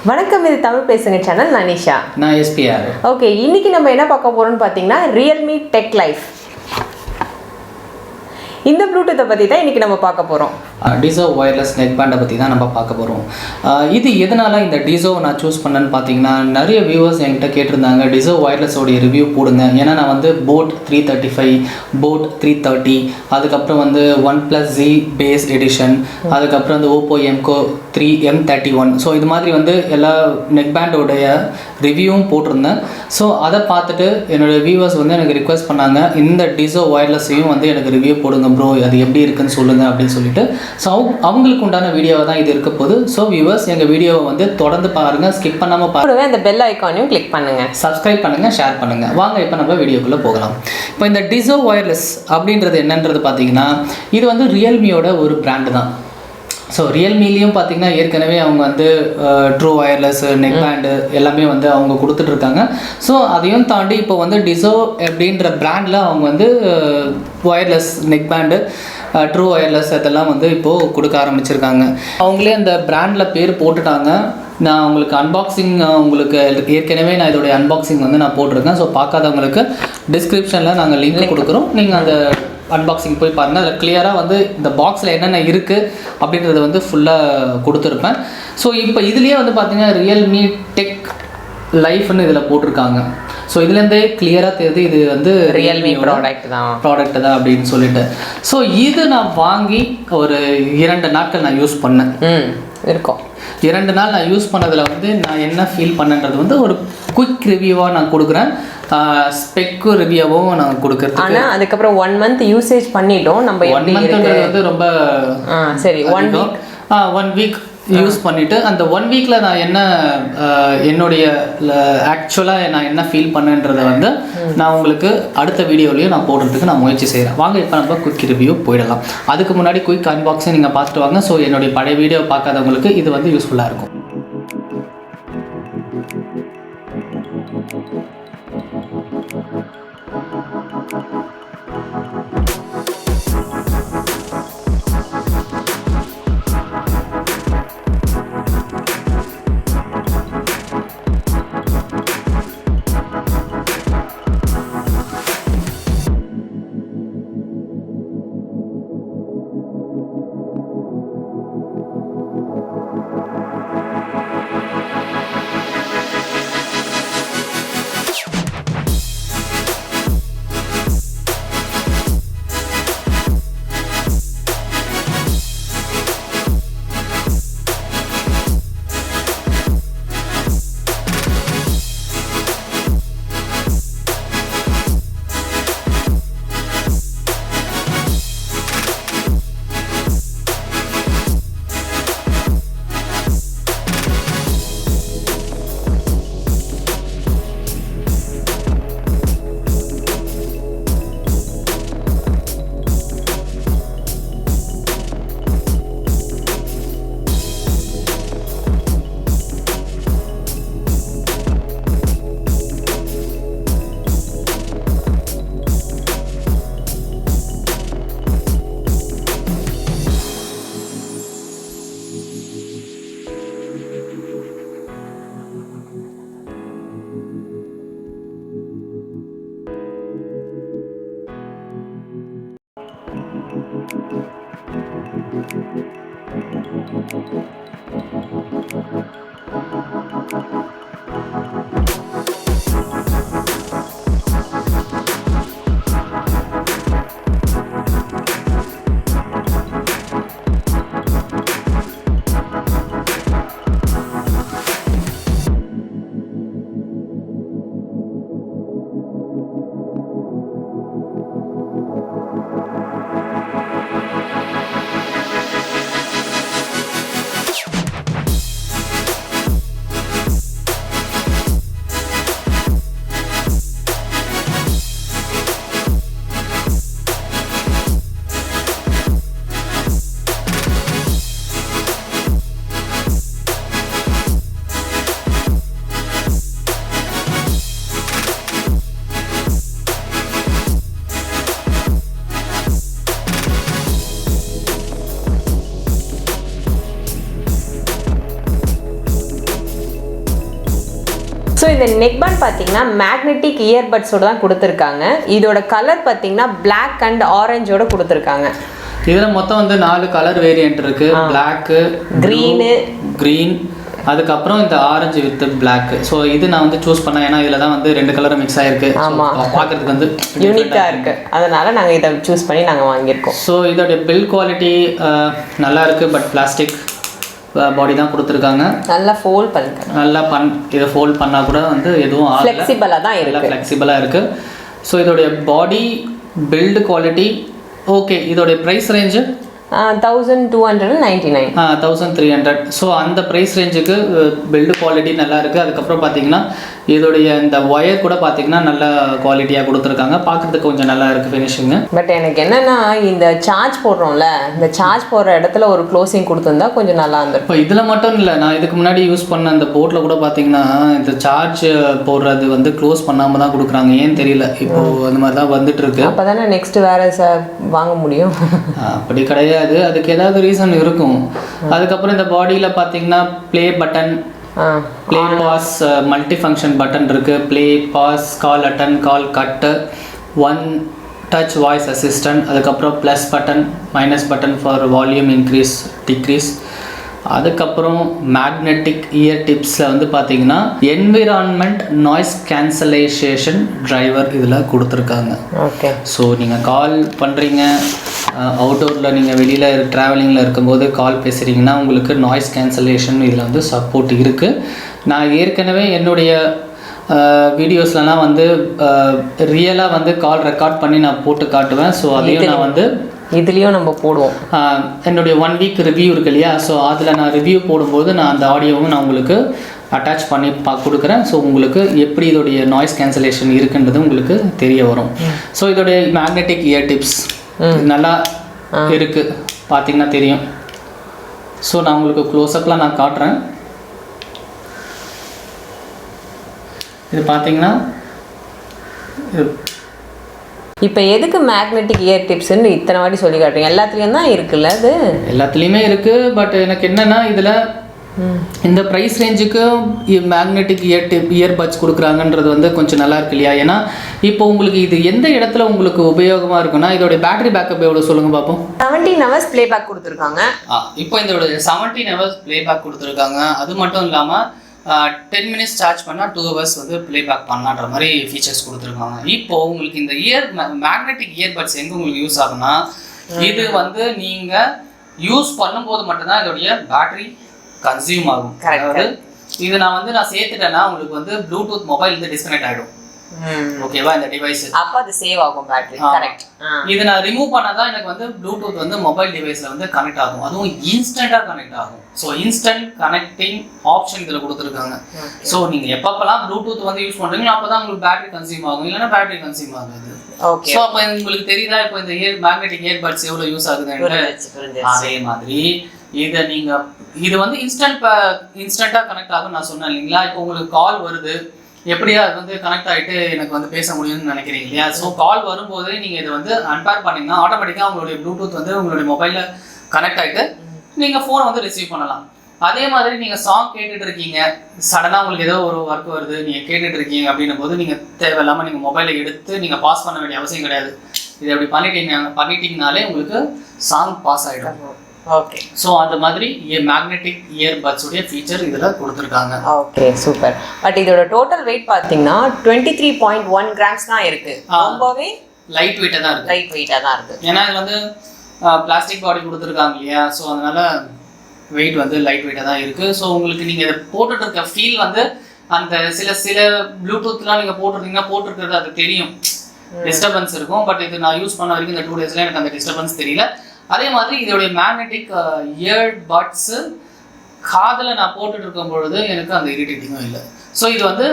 வணக்கம், இது தமிழ் பேசுங்க சேனல். நான் நிஷா. நான் எஸ்பிஆர். ஓகே, இன்னைக்கு நம்ம என்ன பார்க்க போறோம்னு பார்த்தீங்கன்னா ரியல்மி டெக் லைஃப். இந்த ப்ளூடூத்தை பற்றி தான் இன்றைக்கி நம்ம பார்க்க போகிறோம். டிசோ ஒயர்லெஸ் நெக்பேண்டை பற்றி தான் நம்ம பார்க்க போகிறோம். இது எதனால் இந்த டிசோவை நான் சூஸ் பண்ணேன்னு பார்த்தீங்கன்னா, நிறைய வியூவர்ஸ் என்கிட்ட கேட்டிருந்தாங்க டிசோ ஒயர்லெஸோடைய ரிவ்யூ போடுங்க. ஏன்னா நான் வந்து போட் 335, போட் 330, அதுக்கப்புறம் வந்து OnePlus Z பேஸ் எடிஷன், அதுக்கப்புறம் வந்து ஓப்போ எம்கோ 3M31, ஸோ இது மாதிரி வந்து எல்லா நெக்பேண்டோடைய ரிவ்யூவும் போட்டிருந்தேன். ஸோ அதை பார்த்துட்டு என்னோடய வியூவர்ஸ் வந்து எனக்கு ரிக்வெஸ்ட் பண்ணாங்க, இந்த டிசோ ஒயர்லெஸ்ஸையும் வந்து எனக்கு ரிவ்யூ போடுங்க ப்ரோ, அது எப்படி இருக்குன்னு சொல்லுங்கள் அப்படின்னு சொல்லிட்டு. ஸோ அவங்களுக்கு உண்டான வீடியோவை தான் இது இருக்க போகுது. ஸோ வியூவர்ஸ், எங்கள் வீடியோவை வந்து தொடர்ந்து பாருங்கள், ஸ்கிப் பண்ணாமல் பாருங்கள். அந்த பெல் ஐக்கானையும் கிளிக் பண்ணுங்கள், சப்ஸ்கிரைப் பண்ணுங்கள், ஷேர் பண்ணுங்கள். வாங்க இப்போ நம்ம வீடியோக்குள்ளே போகலாம். இப்போ இந்த டிசோ ஒயர்லெஸ் அப்படின்றது என்னன்றது பார்த்தீங்கன்னா, இது வந்து ரியல்மியோட ஒரு பிராண்டு தான். ஸோ ரியல்மிலையும் பார்த்தீங்கன்னா ஏற்கனவே அவங்க வந்து ட்ரூ ஒயர்லெஸ் நெக்பேண்டு எல்லாமே வந்து அவங்க கொடுத்துட்ருக்காங்க. ஸோ அதையும் தாண்டி இப்போ வந்து டிசோ அப்படின்ற பிராண்டில் அவங்க வந்து ஒயர்லெஸ் நெக்பேண்டு, ட்ரூ ஒயர்லெஸ் அதெல்லாம் வந்து இப்போது கொடுக்க ஆரம்பிச்சிருக்காங்க. அவங்களே அந்த பிராண்டில் பேர் போட்டுட்டாங்க. நான் உங்களுக்கு அன்பாக்சிங், உங்களுக்கு ஏற்கனவே நான் இதோடைய அன்பாக்சிங் வந்து நான் போட்டிருக்கேன். ஸோ பார்க்காதவங்களுக்கு டிஸ்கிரிப்ஷனில் நாங்கள் லிங்க் கொடுக்குறோம், நீங்கள் அந்த அன்பாக்சிங் போய் பாருங்கள். அதில் கிளியராக வந்து இந்த பாக்ஸில் என்னென்ன இருக்குது அப்படின்றத வந்து ஃபுல்லாக கொடுத்துருப்பேன். ஸோ இப்போ இதுலேயே வந்து பார்த்திங்கன்னா ரியல்மி டெக் லைஃப்னு இதில் போட்டிருக்காங்க. ஸோ இதுலேருந்தே கிளியராக தெரியுது இது வந்து ரியல்மி ப்ராடக்ட் தான் அப்படின்னு சொல்லிட்டு. ஸோ இது நான் வாங்கி ஒரு 2 நாட்கள் நான் யூஸ் பண்ணேன். இருக்கும் 2 நாள் நான் யூஸ் பண்ணதில் வந்து நான் என்ன ஃபீல் பண்ணன்றது வந்து ஒரு குயிக் ரிவ்யூவாக நான் கொடுக்குறேன். ஸ்பெக்கு ரிவ்யூவும் நான் கொடுக்குறேன். ஆனால் அதுக்கப்புறம் 1 மந்த் யூசேஜ் பண்ணிட்டோம் நம்ம. 1 மந்த்ன்றது வந்து ரொம்ப சரி, 1 வீக் யூஸ் பண்ணிவிட்டு அந்த 1 வீக்கில் நான் என்ன என்னுடைய ஆக்சுவலாக நான் என்ன ஃபீல் பண்ணேன்றதை வந்து நான் உங்களுக்கு அடுத்த வீடியோலையும் நான் போடுறதுக்கு நான் முயற்சி செய்கிறேன். வாங்க இப்போ நம்ம குயிக் ரிவ்யூ போயிடலாம். அதுக்கு முன்னாடி குயிக் அன்பாக்சிங் நீங்கள் பார்த்துட்டு வாங்க. ஸோ என்னுடைய பழைய வீடியோ பார்க்காதவங்களுக்கு இது வந்து யூஸ்ஃபுல்லாக இருக்கும். ஸோ இந்த நெக்பேண்ட் பார்த்தீங்கன்னா மேக்னெட்டிக் இயர்பட்ஸோட தான் கொடுத்துருக்காங்க. இதோட கலர் பார்த்தீங்கன்னா பிளாக் அண்ட் ஆரஞ்சோட கொடுத்துருக்காங்க. இதில் மொத்தம் வந்து 4 கலர் வேரியன்ட் இருக்கு. பிளாக்கு, க்ரீன், அதுக்கப்புறம் இந்த ஆரஞ்சு வித் பிளாக். ஸோ இது நான் வந்து சூஸ் பண்ணேன், ஏன்னா இதில் தான் வந்து 2 கலரும் மிக்ஸ் ஆகிருக்கு. பார்க்கறதுக்கு வந்து யூனிக்காக இருக்குது, அதனால் நாங்கள் இதை சூஸ் பண்ணி நாங்கள் வாங்கியிருக்கோம். ஸோ இதோடைய பில்ட் குவாலிட்டி நல்லா இருக்குது. பட் பிளாஸ்டிக் பாடி தான் கொடுத்துருக்காங்க. நல்லா ஃபோல்ட் பண்ணிருக்காங்க. நல்லா இதை ஃபோல்ட் பண்ணால் கூட வந்து எதுவும் ஃப்ளெக்சிபிளாக தான் இருக்குது. ஃப்ளெக்சிபிளாக இருக்குது. ஸோ இதோடைய பாடி பில்டு குவாலிட்டி ஓகே. இதோடைய ப்ரைஸ் ரேஞ்சு 1299. 1300. ஸோ அந்த ப்ரைஸ் ரேஞ்சுக்கு பில்டு குவாலிட்டி நல்லா இருக்குது. அதுக்கப்புறம் பார்த்தீங்கன்னா இதோடைய இந்த ஒயர் கூட பார்த்தீங்கன்னா நல்ல குவாலிட்டியாக கொடுத்துருக்காங்க. பார்க்குறதுக்கு கொஞ்சம் நல்லா இருக்குது ஃபினிஷிங்கு. பட் எனக்கு என்னென்னா இந்த சார்ஜ் போடுறோம்ல, இந்த சார்ஜ் போடுற இடத்துல ஒரு க்ளோசிங் கொடுத்துருந்தா கொஞ்சம் நல்லா இருந்தது. இப்போ இதில் மட்டும் இல்லை, நான் இதுக்கு முன்னாடி யூஸ் பண்ண அந்த போர்ட்டில் கூட பார்த்தீங்கன்னா இந்த சார்ஜ் போடுறது வந்து க்ளோஸ் பண்ணாமல் தான் கொடுக்குறாங்க. ஏன்னு தெரியல, இப்போது அந்த மாதிரி தான் வந்துட்டு இருக்கு. அப்போ தானே நெக்ஸ்ட் வேறு வாங்க முடியும். அப்படி கிடையாது, அதுக்கு ஏதாவது ரீசன் இருக்கும். அதுக்கப்புறம் இந்த பாடியில் பார்த்தீங்கன்னா play button, play pause, multi function button இருக்குது. ப்ளே பாஸ், கால் அட்டன், கால் கட்டு, 1 டச் வாய்ஸ் அசிஸ்டன்ட், அதுக்கப்புறம் plus button, minus button for volume increase degrees. அதுக்கப்புறம் மேக்னெட்டிக் இயர் டிப்ஸில் வந்து பார்த்தீங்கன்னா என்விரான்மெண்ட் நாய்ஸ் கேன்சலேஷன் டிரைவர் இதில் கொடுத்துருக்காங்க. ஓகே. ஸோ நீங்கள் கால் பண்ணுறீங்க, அவுட்டோரில் நீங்கள் வெளியில் ட்ராவலிங்கில் இருக்கும்போது கால் பேசுகிறீங்கன்னா உங்களுக்கு நாய்ஸ் கேன்சலேஷன் இதில் வந்து சப்போர்ட் இருக்குது. நான் ஏற்கனவே என்னுடைய வீடியோஸ்லாம் வந்து ரியலாக வந்து கால் ரெக்கார்ட் பண்ணி நான் போட்டு காட்டுவேன். ஸோ அதையும் நான் வந்து இதுலேயும் நம்ம போடுவோம். என்னுடைய 1 வீக் ரிவ்யூ இருக்கு இல்லையா, ஸோ அதில் நான் ரிவ்யூ போடும்போது நான் அந்த ஆடியோவும் நான் உங்களுக்கு அட்டாச் பண்ணி கொடுக்குறேன். ஸோ உங்களுக்கு எப்படி இதோடைய நாய்ஸ் கேன்சலேஷன் இருக்குன்றது உங்களுக்கு தெரிய வரும். ஸோ இதோடைய மேக்னெட்டிக் இயர் டிப்ஸ் நல்லா இருக்குது, பார்த்தீங்கன்னா தெரியும். ஸோ நான் உங்களுக்கு க்ளோஸ்அப்லாம் நான் காட்டுறேன். இது பார்த்தீங்கன்னா இப்போ எதுக்கு மேக்னெட்டிக் இயர் டிப்ஸ்ன்னு இத்தனை வாட்டி சொல்லி காட்டுறீங்க? எல்லாத்துலேயும் தான் இருக்குல்ல, அது எல்லாத்துலேயுமே இருக்குது. பட் எனக்கு என்னென்னா இதில் இந்த ப்ரைஸ் ரேஞ்சுக்கு மேக்னெட்டிக் இயர்பட்ஸ் கொடுக்குறாங்கன்றது வந்து கொஞ்சம் நல்லா இருக்கு இல்லையா? ஏன்னா இப்போ உங்களுக்கு இது எந்த இடத்துல உங்களுக்கு உபயோகமாக இருக்குன்னா, இதோட பேட்டரி பேக்கப் எவ்வளோ சொல்லுங்கள் பார்ப்போம். 17 hours ப்ளேபேக் கொடுத்துருக்காங்க. இப்போ இதோட 17 hours ப்ளேபேக் கொடுத்துருக்காங்க. அது மட்டும் இல்லாமல் 10 minutes சார்ஜ் பண்ணால் 2 hours வந்து ப்ளேபேக் பண்ணலான்ற மாதிரி ஃபீச்சர்ஸ் கொடுத்துருக்காங்க. இப்போது உங்களுக்கு இந்த மேக்னெட்டிக் இயர்பட்ஸ் எங்கே உங்களுக்கு யூஸ் ஆகுனா, இது வந்து நீங்கள் யூஸ் பண்ணும்போது மட்டும்தான் இதோடைய பேட்டரி கன்சியூம் ஆகும். அதாவது இது நான் சேர்த்துட்டேன்னா உங்களுக்கு வந்து ப்ளூடூத் மொபைல் வந்து டிஸ்கனெக்ட் ஆகிடும். ஓகேவா? இந்த டிவைஸ் அப்ப அது சேவ் ஆகும் பேட்டரி. கரெக்ட். இது நான் ரிமூவ் பண்ணாதான் எனக்கு வந்து ப்ளூடூத் வந்து மொபைல் டிவைஸ்ல வந்து கனெக்ட் ஆகும். அதுவும் இன்ஸ்டன்ட்டா கனெக்ட் ஆகும். ஸோ இன்ஸ்டன்ட் கனெக்டிங் ஆப்ஷன் இதில் கொடுத்துருக்காங்க. ஸோ நீங்க எப்பப்பெல்லாம் ப்ளூடூத் வந்து யூஸ் பண்றீங்களோ அப்பதான் உங்களுக்கு பேட்டரி கன்சியூம் ஆகும், இல்லைன்னா பேட்டரி கன்சியூம் ஆகாது. ஸோ அப்போ உங்களுக்கு தெரியுதா இப்போ இந்த மேக்னெட்டிக் இயர்பட்ஸ் எவ்வளோ யூஸ் ஆகுதுன்னு? அதே மாதிரி இதை நீங்க இது வந்து இன்ஸ்டன்ட்டா கனெக்ட் ஆகும் நான் சொன்னேன் இல்லைங்களா? இப்போ உங்களுக்கு கால் வருது, எப்படியா அது வந்து கனெக்ட் ஆகிட்டு எனக்கு வந்து பேச முடியும்னு நினைக்கிறீங்க இல்லையா? ஸோ கால் வரும்போது நீங்கள் இதை வந்து அன்பேர் பண்ணிங்கன்னா ஆட்டோமேட்டிக்காக உங்களுடைய ப்ளூடூத் வந்து உங்களுடைய மொபைலில் கனெக்ட் ஆகிட்டு நீங்கள் ஃபோனை வந்து ரிசீவ் பண்ணலாம். அதே மாதிரி நீங்கள் சாங் கேட்டுட்டு இருக்கீங்க, சடனாக உங்களுக்கு ஏதோ ஒரு ஒர்க் வருது, நீங்கள் கேட்டுட்டு இருக்கீங்க அப்படின்னும் போது நீங்கள் தேவையில்லாமல் நீங்கள் மொபைலை எடுத்து நீங்கள் பாஸ் பண்ண வேண்டிய அவசியம் கிடையாது. இதை அப்படி பண்ணிட்டீங்கனாலே உங்களுக்கு சாங் பாஸ் ஆகிடும். ஓகே. ஸோ அந்த மாதிரி மேக்னெட்டிக் இயர்பட்ஸ் உடைய ஃபீச்சர் இதில் கொடுத்துருக்காங்க. Okay, super. பட் இதோட டோட்டல் வெயிட் பார்த்தீங்கன்னா 23.1 grams தான் இருக்கு. ரொம்பவே லைட் வெயிட்டாக தான் இருக்கு. லைட் வெயிட்டாக தான் இருக்கு. ஏன்னா இது வந்து பிளாஸ்டிக் பாடி கொடுத்துருக்காங்க இல்லையா? ஸோ அதனால வெயிட் வந்து லைட் வெயிட்டாக தான் இருக்கு. ஸோ உங்களுக்கு நீங்கள் இதை போட்டுட்டு இருக்க ஃபீல் வந்து அந்த சில ப்ளூடூத்லாம் நீங்கள் போட்டிருக்கிறது அது தெரியும், டிஸ்டர்பன்ஸ் இருக்கும். பட் இது நான் யூஸ் பண்ண வரைக்கும் இந்த 2 daysல எனக்கு அந்த டிஸ்டர்பன்ஸ் தெரியல. அதே மாதிரி இதோடைய மேக்னெட்டிக் இயர்பட்ஸு காதில் நான் போட்டுட்டு இருக்கும் பொழுது எனக்கு அந்த இரிட்டேட்டிங்கும் இல்லை. ஸோ இது வந்து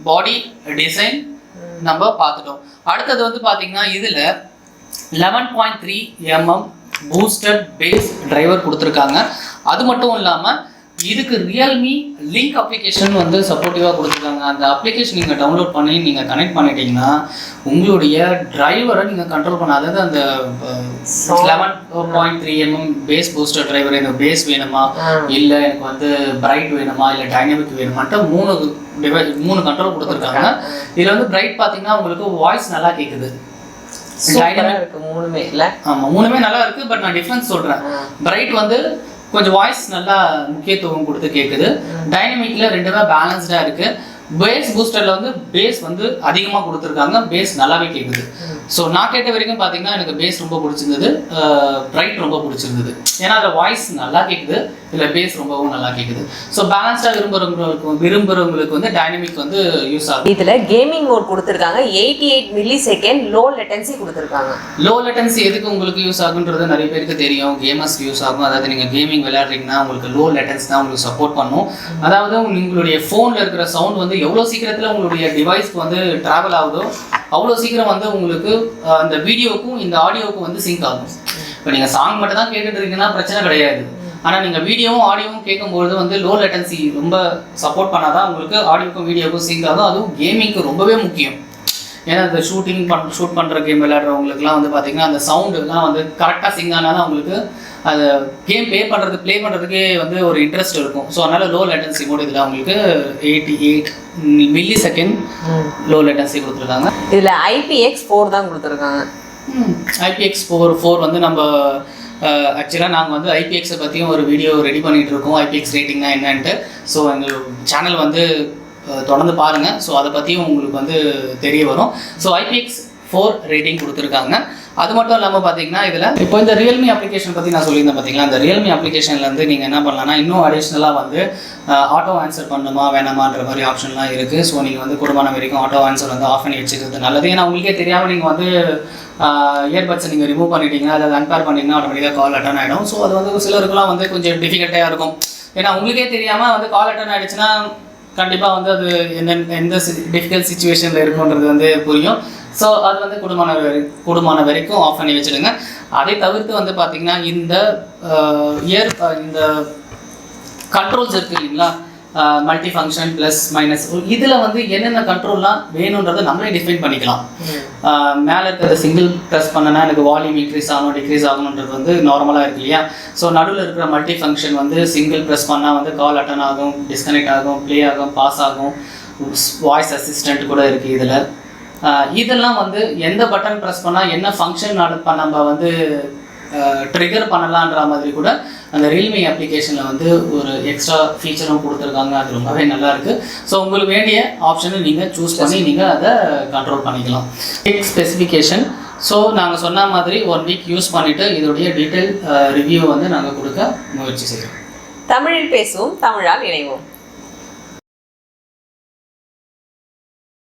பாடி டிசைன் நம்ம பார்த்துட்டோம். அடுத்தது வந்து பார்த்தீங்கன்னா இதில் 11.3 mm பூஸ்டட் பேஸ் டிரைவர் கொடுத்துருக்காங்க. அது மட்டும் இல்லாமல் இதுக்கு ரியல்மி லிங்க் அப்ளிகேஷன் வந்து சப்போர்ட்டிவாக கொடுத்துருக்காங்க. அந்த அப்ளிகேஷன் நீங்கள் டவுன்லோட் பண்ணி நீங்கள் கனெக்ட் பண்ணிட்டீங்கன்னா உங்களுடைய டிரைவரை நீங்கள் கண்ட்ரோல் பண்ண, அதாவது அந்த 11.3 mm பேஸ் பூஸ்டர் டிரைவர், எனக்கு பேஸ் வேணுமா இல்லை எனக்கு வந்து பிரைட் வேணுமா இல்லை டைனமிக் வேணுமான்ட்டு மூணு கண்ட்ரோல் கொடுத்துருக்காங்க. இதில் வந்து பிரைட் பார்த்தீங்கன்னா உங்களுக்கு வாய்ஸ் நல்லா கேட்குது. மூணுமே இல்லை, ஆமாம் மூணுமே நல்லா இருக்குது. பட் நான் டிஃப்ரென்ஸ் சொல்கிறேன். பிரைட் வந்து கொஞ்சம் வாய்ஸ் நல்லா முக்கியத்துவம் கொடுத்து கேட்குது. டைனமிக்கில் ரெண்டுமே பேலன்ஸ்டாக இருக்குது. பேஸ் பூஸ்டரில் வந்து பேஸ் வந்து அதிகமாக கொடுத்துருக்காங்க, பேஸ் நல்லாவே கேட்குது. ஸோ நான் கேட்ட வரைக்கும் பார்த்தீங்கன்னா எனக்கு பேஸ் ரொம்ப பிடிச்சிருந்தது, பிரைட் ரொம்ப பிடிச்சிருந்தது. ஏன்னா அதில் வாய்ஸ் நல்லா கேட்குது, இல்லை பேஸ் ரொம்பவும் நல்லா கேட்குது. ஸோ பேலன்ஸ்டாக விரும்புகிறவங்களுக்கு வந்து டைனமிக் வந்து யூஸ் ஆகும். இதில் கேமிங் மோட் கொடுத்துருக்காங்க, 88 மில்லிசெகண்ட் லோ லேட்டன்சி கொடுத்துருக்காங்க. லோ லேட்டன்சி எதுக்கு உங்களுக்கு யூஸ் ஆகுன்றது நிறைய பேருக்கு தெரியும், கேமர்ஸ்க்கு யூஸ் ஆகும். அதாவது நீங்கள் கேமிங் விளையாடுறீங்கன்னா உங்களுக்கு லோ லேட்டன்சி தான் உங்களுக்கு சப்போர்ட் பண்ணும். அதாவது உங்களுடைய ஃபோனில் இருக்கிற சவுண்ட் வந்து எவ்வளோ சீக்கிரத்தில் உங்களுடைய டிவைஸ்க்கு வந்து ட்ராவல் ஆகுதோ அவ்வளோ சீக்கிரம் வந்து உங்களுக்கு அந்த வீடியோவுக்கும் இந்த ஆடியோவுக்கும் வந்து சிங்க் ஆகும். இப்போ நீங்கள் சாங் மட்டும் தான் கேட்டுட்டு இருக்கீங்கன்னா பிரச்சனை கிடையாது. ஆனால் நீங்கள் வீடியோவும் ஆடியோவும் கேட்கும்பொழுது வந்து லோ லேட்டன்சி ரொம்ப சப்போர்ட் பண்ணாதான் உங்களுக்கு ஆடியோக்கும் வீடியோவுக்கும் சிங்க் ஆகும். அதுவும் கேமிங்க்கு ரொம்பவே முக்கியம். ஏன்னா இந்த ஷூட் பண்ணுற கேம் விளையாடுறவங்களுக்குலாம் வந்து பார்த்தீங்கன்னா அந்த சவுண்டுலாம் வந்து கரெக்டாக சிங்க் ஆனால் தான் உங்களுக்கு அது கேம் ப்ளே பண்ணுறதுக்கே வந்து ஒரு இன்ட்ரெஸ்ட் இருக்கும். ஸோ அதனால் லோ லேட்டன்சி மோட் இதில் அவங்களுக்கு 88 மில்லிசெகண்ட் லோ லேட்டன்சி கொடுத்துருக்காங்க. இதில் IPX4 தான் கொடுத்துருக்காங்க. IPX4 வந்து நம்ம ஆக்சுவலாக நாங்கள் வந்து IPX பற்றியும் ஒரு வீடியோ ரெடி பண்ணிகிட்டு இருக்கோம், IPX ரேட்டிங்னா என்னன்ட்டு. ஸோ எங்கள் சேனல் வந்து தொடர்ந்து பாருங்கள். ஸோ அதை பற்றியும் உங்களுக்கு வந்து தெரிய வரும். ஸோ IPX4 ரேட்டிங் கொடுத்துருக்காங்க. அது மட்டும் இல்லாமல் பார்த்தீங்கன்னா இதில் இப்போ இந்த ரியல்மி அப்ளிகேஷன் பற்றி நான் சொல்லியிருந்தேன் பார்த்தீங்களா, அந்த ரியல்மி அப்ளிகேஷன்லேருந்து நீங்கள் என்ன பண்ணலாம்னா இன்னும் அடிஷ்னலாக வந்து ஆட்டோ ஆன்சர் பண்ணணுமா வேணாமான்ற மாதிரி ஆப்ஷன்லாம் இருக்குது. ஸோ நீங்கள் வந்து கூடுமான வரைக்கும் ஆட்டோ ஆன்சர் வந்து ஆஃப் பண்ணி வச்சுக்கிறது நல்லது. ஏன்னா உங்களுக்கே தெரியாமல் நீங்கள் வந்து இயர்பட்ஸை நீங்கள் ரிமூவ் பண்ணிட்டீங்கன்னா அதை அன்பேர் பண்ணிங்கன்னா ஆட்டோமேட்டிக்காக கால் அட்டன் ஆகிடும். ஸோ அது வந்து சிலருக்குலாம் வந்து கொஞ்சம் டிஃபிகல்ட்டாக இருக்கும். ஏன்னா உங்களுக்கே தெரியாமல் வந்து கால் அட்டன் ஆகிடுச்சுன்னா கண்டிப்பாக வந்து அது எந்த டிஃபிகல்ட் சுச்சுவேஷனில் இருக்குன்றது வந்து புரியும். ஸோ அது வந்து கூடுமான வரைக்கும் ஆஃப் பண்ணி வச்சுடுங்க. அதை தவிர்த்து வந்து பார்த்திங்கன்னா இந்த இந்த கண்ட்ரோல்ஸ் இருக்குது இல்லைங்களா, மல்டி ஃபங்க்ஷன் ப்ளஸ் மைனஸ், இதில் வந்து என்னென்ன கண்ட்ரோல்லாம் வேணுன்றதை நம்மளே டிஃபைன் பண்ணிக்கலாம். மேலே இருக்கிறத சிங்கிள் ப்ரெஸ் பண்ணனா எனக்கு வால்யூம் இன்க்ரீஸ் ஆகணும் டிக்ரீஸ் ஆகணுன்றது வந்து நார்மலாக இருக்கு இல்லையா. ஸோ நடுவில் இருக்கிற மல்டி ஃபங்க்ஷன் வந்து சிங்கிள் ப்ரெஸ் பண்ணால் வந்து கால் அட்டன் ஆகும், டிஸ்கனெக்ட் ஆகும், ப்ளே ஆகும், பாஸ் ஆகும், வாய்ஸ் அசிஸ்டண்ட் கூட இருக்குது இதில். இதெல்லாம் வந்து எந்த பட்டன் ப்ரெஸ் பண்ணால் என்ன ஃபங்க்ஷன் நம்ம வந்து ட்ரிகர் பண்ணலான்ற மாதிரி கூட அந்த ரியல்மி அப்ளிகேஷனில் வந்து ஒரு எக்ஸ்ட்ரா ஃபீச்சரும் கொடுத்துருக்காங்க. அது ரொம்பவே நல்லாயிருக்கு. ஸோ உங்களுக்கு வேண்டிய ஆப்ஷனை நீங்கள் சூஸ் பண்ணி நீங்கள் அதை கண்ட்ரோல் பண்ணிக்கலாம். ஸ்பெசிஃபிகேஷன், ஸோ நாங்கள் சொன்ன மாதிரி 1 வீக் யூஸ் பண்ணிவிட்டு இதோடைய டீட்டெயில் ரிவ்யூ வந்து நாங்கள் கொடுக்க முயற்சி செய்கிறோம். தமிழில் பேசுவோம், தமிழால் இணைவோம்.